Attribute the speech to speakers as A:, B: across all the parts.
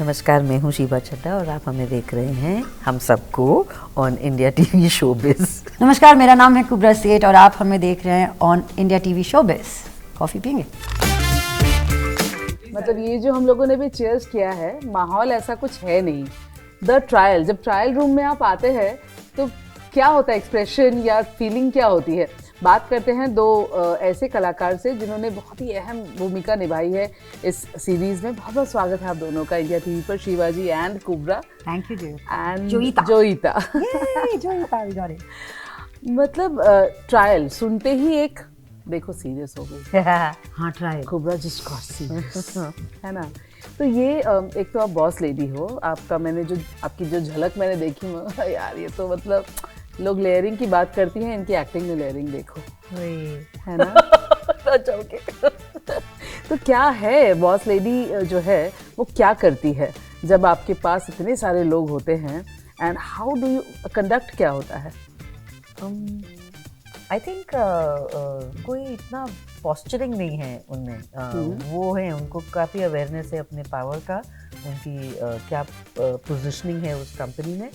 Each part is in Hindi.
A: नमस्कार, मैं हूँ शीबा चड्ढा और आप हमें देख रहे हैं हम सबको ऑन इंडिया टीवी शोबिज।
B: नमस्कार, मेरा नाम है कुब्रा सेठ और आप हमें देख रहे हैं on India TV showbiz. Coffee पियेंगे?
C: मतलब ये जो हम लोगों ने भी चीयर्स किया है, माहौल ऐसा कुछ है नहीं। द ट्रायल, जब ट्रायल रूम में आप आते हैं तो क्या होता है, एक्सप्रेशन या फीलिंग क्या होती है? बात करते हैं दो ऐसे कलाकार से जिन्होंने बहुत ही अहम भूमिका निभाई है इस सीरीज में। बहुत बहुत स्वागत है आप दोनों का इंडिया टीवी पर, Shivaji and Kubra.
B: Thank you ji.
C: And
B: Joita.
C: Joita.
B: Joita we got it.
C: मतलब ट्रायल सुनते ही एक देखो सीरियस हो गई।
B: हाँ, trial.
C: Kubra just got serious, है ना? तो ये एक तो आप बॉस लेडी हो, आपका मैंने जो आपकी जो झलक मैंने देखी, यार ये तो मतलब लोग लेयरिंग की बात करती हैं, इनकी एक्टिंग में लेयरिंग देखो, है ना? तो क्या है बॉस लेडी जो है वो क्या करती है जब आपके पास इतने सारे लोग होते हैं, and how do you conduct, क्या होता है?
A: आई थिंक कोई इतना पॉस्चरिंग नहीं है उनमें। वो है, उनको काफ़ी अवेयरनेस है अपने पावर का, उनकी क्या पोजीशनिंग है उस कंपनी में।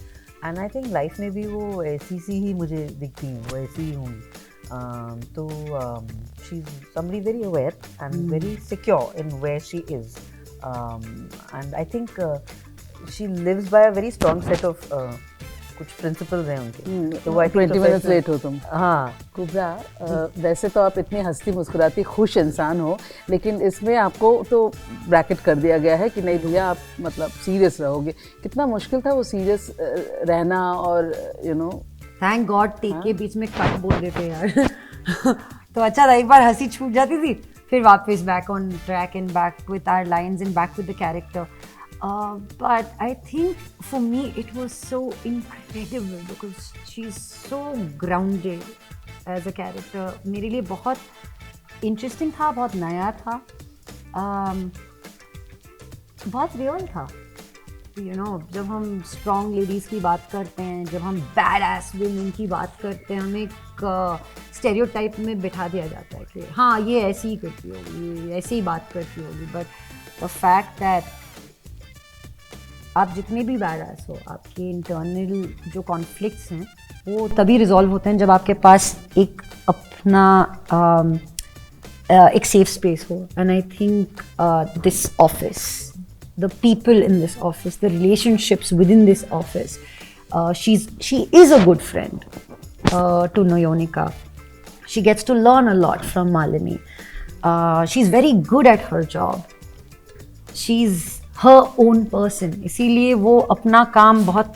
A: एंड आई थिंक लाइफ में भी वो ऐसी सी ही मुझे दिखती हैं, वो ऐसी ही होंगी। तो she is somebody very aware and very secure in where she is, and I think she lives by a very strong set of कुछ प्रिंसिपल्स हैं उनके। तो 20 मिनट्स लेट हो तुम। हाँ
C: कुब्रा, वैसे तो आप इतनी हंसती मुस्कुराती खुश इंसान हो, लेकिन इसमें आपको तो ब्रैकेट कर दिया गया है कि नहीं भैया आप मतलब सीरियस रहोगे। कितना मुश्किल था वो सीरियस रहना, और you know
B: thank God take के बीच में कट बोल देते यार। तो अच्छा था, एक बार हंसी छूट जाती थी, फिर वापस back on track and back with our lines and back with the character. But I think for me it was so incredible because she's so grounded as a character. मेरे लिए बहुत interesting था, बहुत नया था, बहुत real था. You know, जब हम strong ladies की बात करते हैं, जब हम badass women की बात करते हैं, हमें एक stereotype में बिठा दिया जाता है कि हाँ ये ऐसी ही करती होगी, ये ऐसे ही बात करती होगी. But the fact that आप जितने भी बैडास हो, आपके इंटरनल जो कॉन्फ्लिक्ट्स हैं वो तभी रिजॉल्व होते हैं जब आपके पास एक अपना एक सेफ स्पेस हो. And I think this office, the people in this office, the relationships within this office, she is a good friend to Nayonika. She gets to learn a lot from Malini. She's very good at her job. She's her own person. इसीलिए वो अपना काम बहुत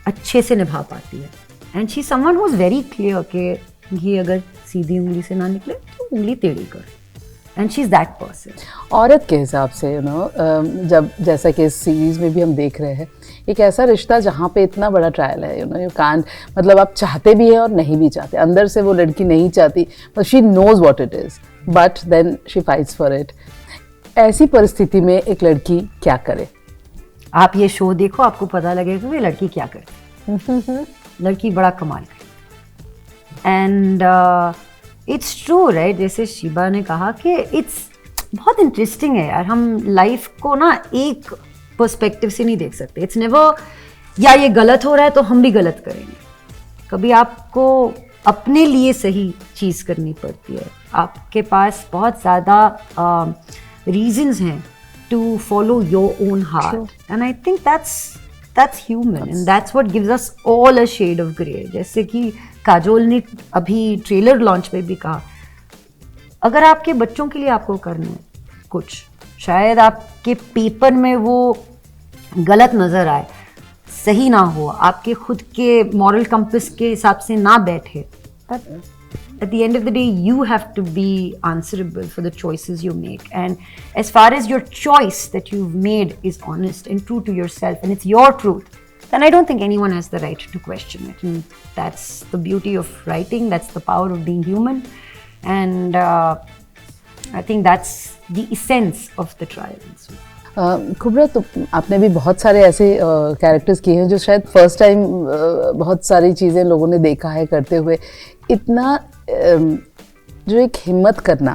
B: अच्छे से निभा पाती है. And she someone who is very clear कि ये अगर सीधी उंगली से ना निकले तो उंगली टेढ़ी कर. And she is that person.
C: औरत के हिसाब से यू नो, जब जैसा कि इस सीरीज में भी हम देख रहे हैं, एक ऐसा रिश्ता जहाँ पे इतना बड़ा ट्रायल है, यू नो, यू कांट, मतलब आप चाहते भी हैं और नहीं भी चाहते. अंदर से वो लड़की नहीं चाहती, but she knows what it is, but then she fights for it. ऐसी परिस्थिति में एक लड़की क्या करे?
B: आप ये शो देखो, आपको पता लगेगा कि लड़की क्या करे. लड़की बड़ा कमाल करे. एंड इट्स ट्रू राइट, जैसे शिबा ने कहा कि इट्स बहुत इंटरेस्टिंग है यार. हम लाइफ को ना एक पर्सपेक्टिव से नहीं देख सकते. इट्स नेवर या ये गलत हो रहा है तो हम भी गलत करेंगे. कभी आपको अपने लिए सही चीज़ करनी पड़ती है. आपके पास बहुत ज़्यादा reasons हैं to follow your own heart. Sure. And I think that's human, and that's what gives us all a shade of grey. जैसे कि काजोल ने अभी ट्रेलर लॉन्च में भी कहा, अगर आपके बच्चों के लिए आपको करना है कुछ, शायद आपके पेपर में वो गलत नज़र आए, सही ना हो, आपके खुद के मॉरल कंपस के हिसाब से ना बैठे, but at the end of the day, you have to be answerable for the choices you make. And as far as your choice that you've made is honest and true to yourself, and it's your truth, then I don't think anyone has the right to question it. And that's the beauty of writing. That's the power of being human. And I think that's the essence of the trial.
C: Kubra, तो आपने भी बहुत सारे ऐसे कैरेक्टर्स किए हैं जो शायद फर्स्ट टाइम बहुत सारी चीज़ें लोगों ने देखा है करते हुए. इतना जो एक हिम्मत करना,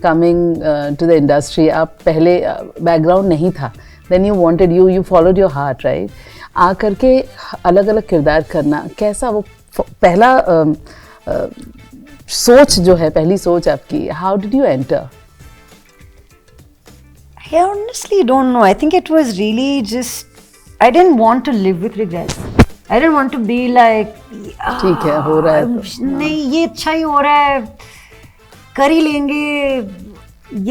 C: कमिंग टू द इंडस्ट्री, आप पहले बैकग्राउंड नहीं था, then you wanted, you followed your heart, right? आकर के अलग अलग किरदार करना, कैसा वो पहला सोच जो है, पहली सोच आपकी, how did you enter?
B: I honestly don't know. I think it was really just, I didn't want to live with regrets. I didn't want to be like,
C: ठीक है, हो रहा है तो।
B: नहीं ये अच्छा ही हो रहा है, कर ही लेंगे,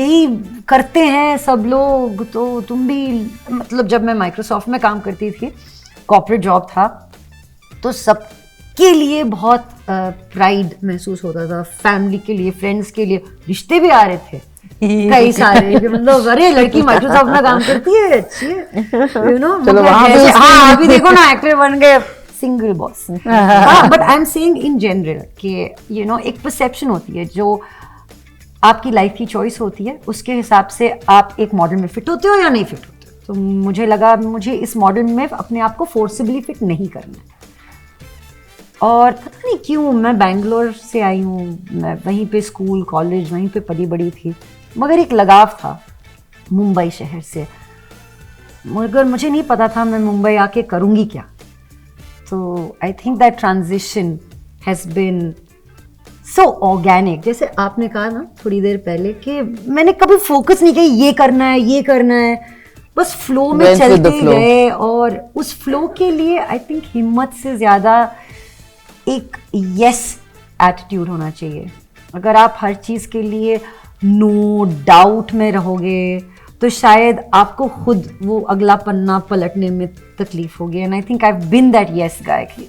B: यही करते हैं सब लोग, तो तुम भी। मतलब जब मैं माइक्रोसॉफ्ट में काम करती थी, कॉर्पोरेट जॉब था, तो सबके लिए बहुत प्राइड महसूस होता था, फैमिली के लिए, फ्रेंड्स के लिए, रिश्ते भी आ रहे थे कई सारे, मतलब अरे लड़की माइक्रोसॉफ्ट में काम करती है, अच्छी है, यू नो। हाँ अभी देखो ना, एक्टर बन गए, single boss. But I am saying in general कि यू नो एक परसेप्शन होती है, जो आपकी लाइफ की चॉइस होती है, उसके हिसाब से आप एक मॉडल में फिट होते हो या नहीं फिट होते हो। तो मुझे लगा मुझे इस मॉडल में अपने आप को फोर्सिबली फिट नहीं करना है। और पता नहीं क्यों मैं बैंगलोर से आई हूँ, मैं वहीं पे स्कूल कॉलेज वहीं पे पली बड़ी थी, मगर एक लगाव था मुंबई शहर से, मगर मुझे नहीं पता था मैं मुंबई आके करूँगी क्या। तो I think that transition has been so organic. जैसे आपने कहा ना थोड़ी देर पहले कि मैंने कभी फोकस नहीं किया ये करना है ये करना है, बस फ्लो में चलते गए। और उस फ्लो के लिए आई थिंक हिम्मत से ज़्यादा एक यस एटीट्यूड होना चाहिए। अगर आप हर चीज़ के लिए नो डाउट में रहोगे तो शायद आपको खुद वो अगला पन्ना पलटने में तकलीफ होगी। And I think I have been that yes guy की,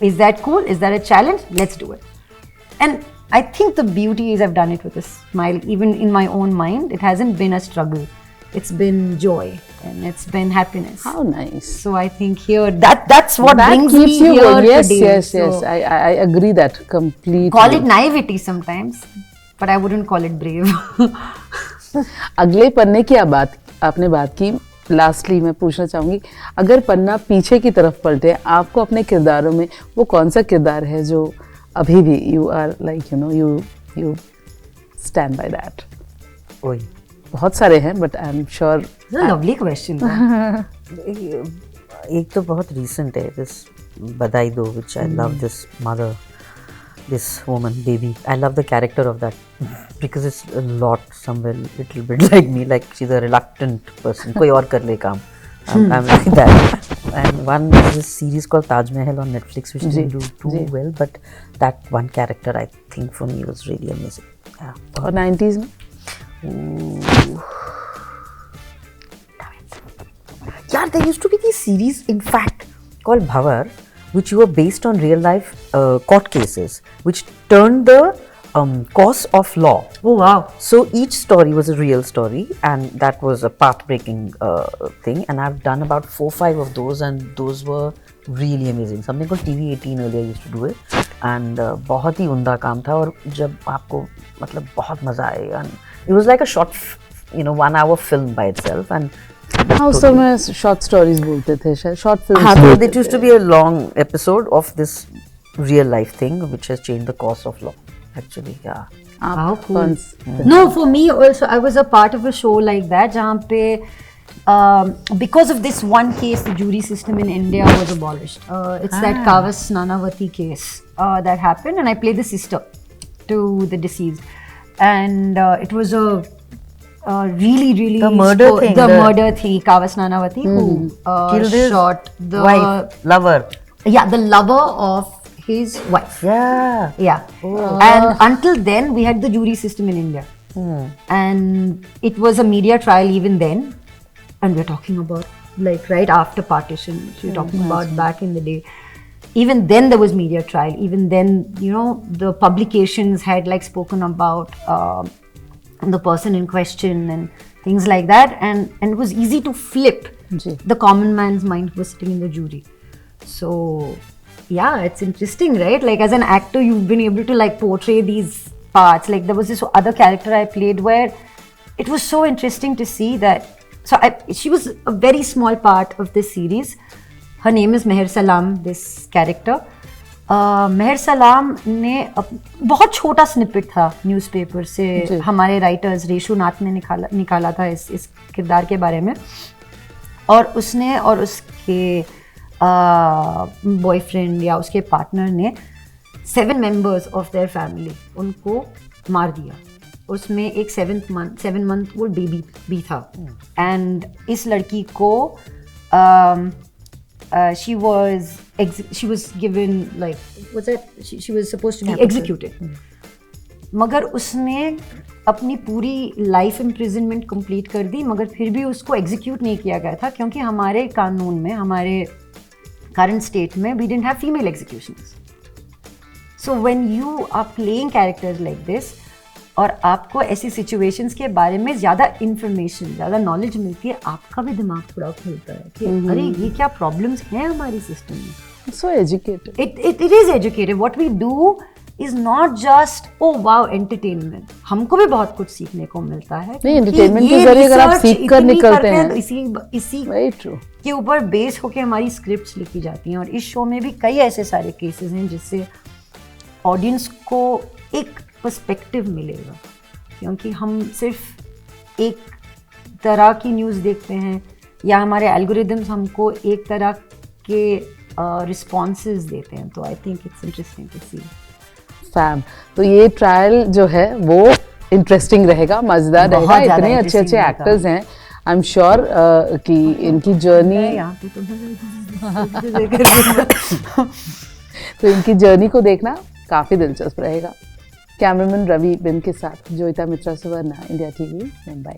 B: is that cool, is that a challenge, let's do it. And I think the beauty is I've done it with a smile, even in my own mind. It hasn't been a struggle. It's been joy and it's been happiness.
C: How nice.
B: So I think here that's what
C: that
B: brings
C: keeps
B: me
C: you
B: here
C: going. Yes,
B: today.
C: yes, yes.
B: So
C: I agree that completely.
B: call it naivety sometimes, but I wouldn't call it brave.
C: अगले पन्ने की आपने बात की। लास्टली मैं पूछना चाहूँगी, अगर पन्ना पीछे की तरफ पलटे, आपको अपने किरदारों में वो कौन सा किरदार है जो अभी भी you are like you stand by that?
A: ओए
C: बहुत सारे हैं, but I am sure.
B: Lovely question.
A: एक तो बहुत रीसेंट है, this Badhaai Do, which I love this mother, this woman baby. I love the character of that because it's a lot somewhere little bit like me, like she's a reluctant person. कोई और कर ले काम. I'm like that. And one is this series called Taj Mahal on Netflix, which didn't do too well, but that one character I think for me was really amazing. Yeah.
C: और 90s में?
A: Yeah, there used to be these series, in fact, called Bhavar, which were based on real life court cases, which turned the course of law.
B: Oh wow.
A: So each story was a real story, and that was a path-breaking thing. And I've done about 4-5 of those, and those were really amazing. Something called TV18 earlier used to do it, and बहुत ही उम्दा काम था। और जब आपको मतलब बहुत मजा आए, and it was like a short, 1 hour film by itself, and
C: हाँ, उस समय शॉर्ट स्टोरीज बोलते थे, शॉर्ट फिल्म।
A: हाँ, so it used to be a long episode of this real life thing which has changed the course of law, actually. Yeah.
B: How cool. No, for me also, I was a part of a show like that, जहाँ पे because of this one case, the jury system in India was abolished. It's that Kavas Nanavati case that happened, and I played the sister to the deceased, and it was a really
A: The murder thing.
B: The murder thing. Kavas Nanavati who
A: killed his
B: shot the
A: wife, lover.
B: Yeah, the lover of his wife.
A: Yeah.
B: Yeah. And until then, we had the jury system in India. And it was a media trial even then. And we're talking about like right after partition. So we're talking about back in the day. Even then there was media trial. Even then, the publications had like spoken about the person in question and things like that. And it was easy to flip. The common man's mind was sitting in the jury. So yeah, it's interesting, right? Like as an actor, you've been able to like portray these parts. Like there was this other character I played where it was so interesting to see that. So she was a very small part of this series. Her name is Meher Salam, this character. मेहर सलाम ने बहुत छोटा स्निपेट था न्यूज़पेपर से, हमारे राइटर्स रेशु नाथ ने निकाला था इस किरदार के बारे में। और उसने और उसके बॉयफ्रेंड या उसके पार्टनर ने 7 मेंबर्स ऑफ देयर फैमिली उनको मार दिया। उसमें एक 7 month ओल्ड बेबी भी था। एंड इस लड़की को she was given like what's that she was supposed to be executed। मगर उसने अपनी पूरी लाइफ इम्प्रिजनमेंट कंप्लीट कर दी, मगर फिर भी उसको एग्जीक्यूट नहीं किया गया था क्योंकि हमारे कानून में, हमारे करंट स्टेट में we didn't have female executions. So when you are playing characters like this और आपको ऐसी सिचुएशंस के बारे में ज़्यादा इंफॉर्मेशन, ज़्यादा नॉलेज मिलती है, आपका भी दिमाग थोड़ा खुलता है कि अरे ये क्या प्रॉब्लम्स हैं हमारी सिस्टम में।
C: So educated,
B: it is educated. What we do is not just oh wow entertainment. हमको भी बहुत कुछ सीखने को मिलता है।
C: नहीं, एंटरटेनमेंट के जरिए अगर आप सीख कर निकलते हैं,
B: तो इसी
C: वेरी ट्रू
B: के ऊपर बेस होकर हमारी स्क्रिप्ट्स लिखी जाती हैं। और इस शो में भी कई ऐसे सारे केसेस हैं जिससे ऑडियंस को एक पर्सपेक्टिव मिलेगा, क्योंकि हम सिर्फ एक तरह की न्यूज़ देखते हैं या हमारे एल्गोरिदम्स हमको एक तरह के रिस्पॉन्सेज देते हैं। तो I think it's interesting to see.
C: Fam, तो ये ट्रायल जो है वो इंटरेस्टिंग रहेगा, मजेदार रहेगा। इतने अच्छे अच्छे एक्टर्स हैं, आई एम श्योर कि इनकी जर्नी तो इनकी जर्नी को देखना काफ़ी दिलचस्प रहेगा। कैमरामैन रवि बिन के साथ जोईता मित्रा सुवर्णा, इंडिया टीवी, मुंबई।